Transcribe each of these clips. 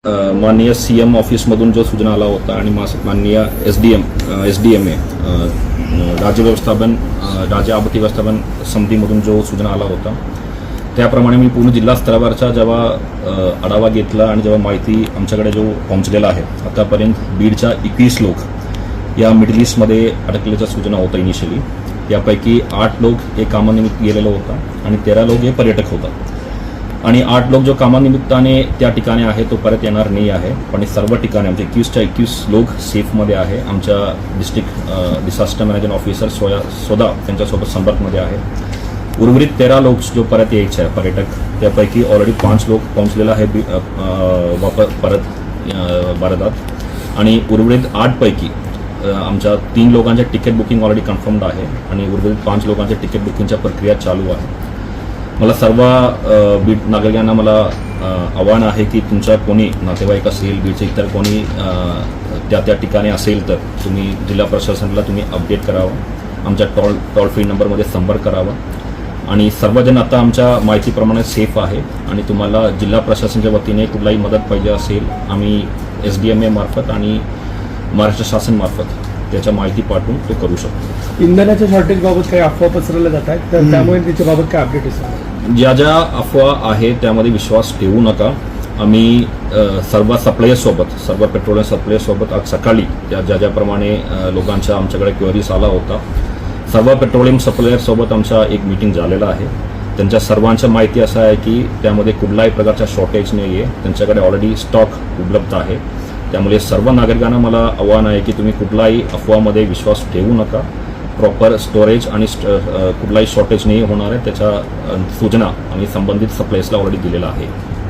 माननीय CM ऑफिसमधून जो सूचना आला होता आणि माननीय SDMA राज्य व्यवस्थापन राज्य आपत्ती व्यवस्थापन समितीमधून जो सूचना आला होता त्याप्रमाणे मी पूर्ण जिल्हा स्तरावरचा जेव्हा आढावा घेतला आणि जेव्हा माहिती आमच्याकडे जो पोहोचलेला आहे आतापर्यंत बीडच्या 21 लोक या मिडल ईस्टमध्ये अडकल्याच्या सूचना होता इनिशियली. यापैकी 8 लोक हे कामानिमित्त गेलेलो होता आणि 13 लोक हे पर्यटक होता आणि 8 लोक जो कामानिमित्ताने त्या ठिकाणी आहे तो परत येणार नाही आहे. पण सर्व ठिकाणी आमचे 21 लोक सेफमध्ये आहे. आमच्या डिस्ट्रिक्ट डिझास्टर मॅनेजमेंट ऑफिसर स्वतः त्यांच्यासोबत संपर्कमध्ये आहे. उर्वरित 13 लोक जो परत यायचे आहे पर्यटक त्यापैकी ऑलरेडी 5 लोक पोहोचलेला आहे परत भारतात आणि उर्वरित 8 पैकी आमच्या 3 लोकांचे तिकीट बुकिंग ऑलरेडी कन्फर्म्ड आहे आणि उर्वरित 5 लोकांच्या तिकीट बुकिंगच्या प्रक्रिया चालू आहे. मला सर्व बीड नागरिकांना मला आव्हान आहे की तुमच्या कोणी नातेवाईक असेल बीडचे इतर कोणी त्या ठिकाणी असेल तर तुम्ही जिल्हा प्रशासनाला तुम्ही अपडेट करावं. आमच्या टोल फ्री नंबरमध्ये संपर्क करावा आणि सर्वजण आता आमच्या माहितीप्रमाणे सेफ आहे आणि तुम्हाला जिल्हा प्रशासनाच्या वतीने कुठलाही मदत पाहिजे असेल आम्ही SDMA मार्फत आणि महाराष्ट्र शासन मार्फत त्याच्या माहिती पाठवून तो करू शकतो. इंधनाच्या शॉर्टेज बाबत काही अफवा पसरवल्या जात आहेत तर त्यामुळे त्याच्याबाबत काय अपडेट असेल? ज्या अफवा आहे त्यामध्ये विश्वास ठेवू नका. आम्ही सर्व सप्लायर्ससोबत सर्व पेट्रोलियम सप्लायर्ससोबत आज सकाळी ज्याप्रमाणे लोकांच्या आमच्याकडे क्वेरीज आला होता सर्व पेट्रोलियम सप्लायर्ससोबत आमचा एक मीटिंग झालेला आहे. त्यांच्या सर्वांच्या माहिती असं आहे की त्यामध्ये कुठल्याही प्रकारचा शॉर्टेज नाही आहे. त्यांच्याकडे ऑलरेडी स्टॉक उपलब्ध आहे. त्यामुळे सर्व नागरिकांना मला आव्हान आहे की तुम्ही कुठलाही अफवामध्ये विश्वास ठेवू नका. प्रॉपर स्टोरेज आणि कुठलाही शॉर्टेज नाही होणार आहे त्याच्या सूचना आम्ही संबंधित सप्लायर्सला ऑलरेडी दिलेला आहे.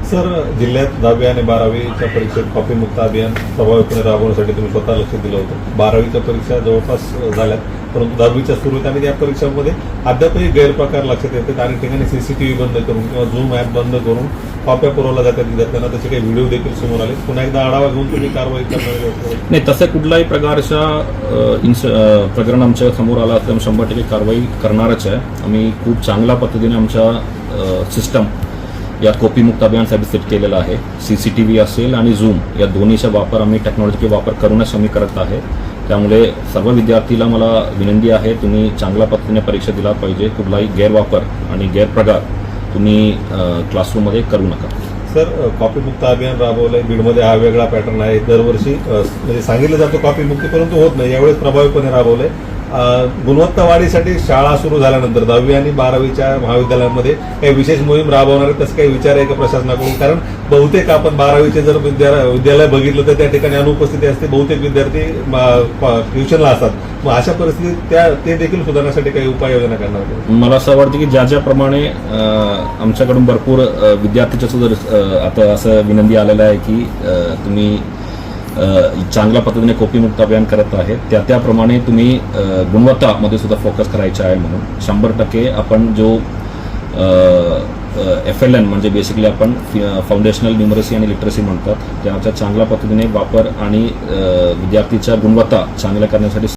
सर, जिल्ह्यात 10वी आणि 12वीच्या परीक्षेत कॉपी मुक्त अभियान प्रभावीपणे राबवण्यासाठी तुम्ही स्वतः लक्ष दिलं होतं. 12वीच्या परीक्षा जवळपास झाल्यात परंतु 10वीच्या सुरू आहेत आणि या परीक्षांमध्ये अद्यापही गैरप्रकार लक्षात येतात. अनेक ठिकाणी CCTV बंद करून किंवा झूम ॲप बंद करून कॉप्या पुरवल्या जातात विद्यार्थ्यांना. तसे काही व्हिडिओ देखील समोर आले. पुन्हा एकदा आढावा घेऊन तुम्ही कारवाई करणार नाही. तसं कुठल्याही प्रकारच्या प्रकरण आमच्या समोर आला तर 100% कारवाई करणारच आहे. आम्ही खूप चांगल्या पद्धतीने आमच्या सिस्टम या कॉपीमुक्त अभियानासाठी सेट केलेला आहे. CCTV असेल आणि झूम या दोन्हीचा वापर आम्ही टेक्नॉलॉजीचा वापर करूनच आम्ही करत आहे. त्यामुळे सर्व विद्यार्थीला मला विनंती आहे तुम्ही चांगल्या पद्धतीने परीक्षा दिला पाहिजे. कुठलाही गैरवापर आणि गैरप्रकार तुम्ही क्लासरूममध्ये करू नका. सर, कॉपीमुक्त अभियान राबवलंय बीडमध्ये हा वेगळा पॅटर्न आहे. दरवर्षी म्हणजे सांगितलं जातं कॉपीमुक्ती परंतु होत नाही. यावेळेस प्रभावीपणे राबवलंय. गुणवत्ता वाढीसाठी शाळा सुरू झाल्यानंतर 10वी आणि 12वीच्या महाविद्यालयांमध्ये काही विशेष मोहीम राबवणार आहे तसं काही विचार आहे का प्रशासनाकडून? कारण बहुतेक आपण 12वीचे जर विद्यालय बघितलं तर त्या ठिकाणी अनुपस्थिती असते. बहुतेक विद्यार्थी ट्युशनला असतात. मग अशा परिस्थितीत ते देखील सुधारण्यासाठी काही उपाययोजना करणार? मला असं वाटतं की ज्याप्रमाणे आमच्याकडून भरपूर विद्यार्थीच्या सुद्धा आता असं विनंती आलेलं आहे की तुम्ही चांगल्या पद्धतीने कॉपीमुक्त अभियान करत आहे त्याप्रमाणे तुम्ही गुणवत्तामध्ये सुद्धा फोकस करायचा आहे. म्हणून 100% आपण जो FLN म्हणजे बेसिकली आपण फाउंडेशनल न्यूमरसी आणि लिटरसी म्हणतात त्याचा चांगल्या पद्धतीने वापर आणि विद्यार्थीच्या गुणवत्ता चांगल्या करण्यासाठी